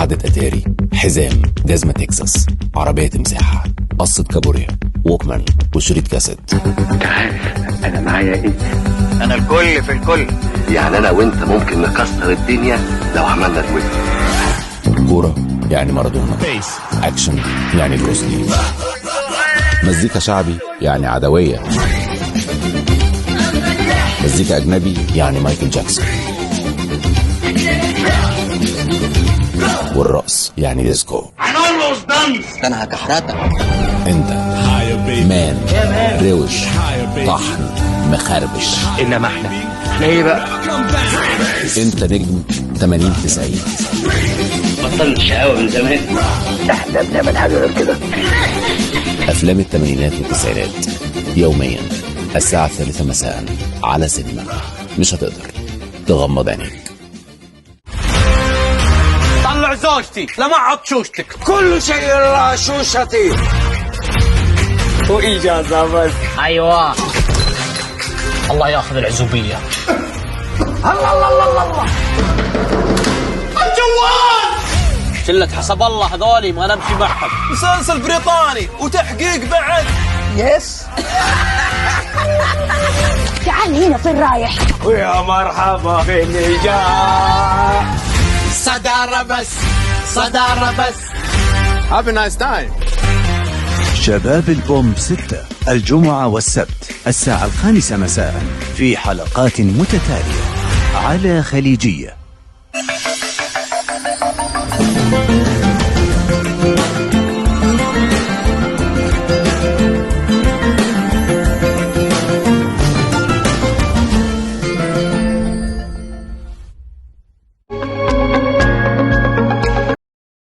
قعدة اتاري، حزام، جزمة تكساس، عربية تمساح، قصة كابوريا، ووكمان، وشريط كاسيت. انت عارف انا معايا ايه؟ انا الكل في الكل. يعني انا وانت ممكن نكسر الدنيا لو عملنا دويتو. كورة يعني مارادونا، اكشن يعني بروسلي، مزيكا شعبي يعني عدوية، مزيكا اجنبي يعني مايكل جاكسون، والرقص يعني ديسكو. انا هكحرتك. انت مان روش طحن مخربش، انما احنا ايه بقى؟ انت نجم 80-90. بطلنا الشقاوة من زمان. احنا بنعمل حاجة غير كده. افلام الثمانينات والتسعينات يوميا الساعة 3 مساء على سينما. مش هتقدر تغمض عينيك. طلع زوجتي لمعط شوشتك، كل شيء الا شوشتي واجازه بس. ايوه الله ياخذ العزوبيه. الله الله الله الله الله الجوال. قلت حسب الله هذولي ما نمشي معهم. مسلسل بريطاني وتحقيق بعد. يس. تعال هنا فين رايح؟ ويا مرحبا باللي جاء. صدارة بس صدارة بس. Have a nice time. شباب البوم 6 الجمعة والسبت الساعة 5 مساء في حلقات متتالية على خليجية.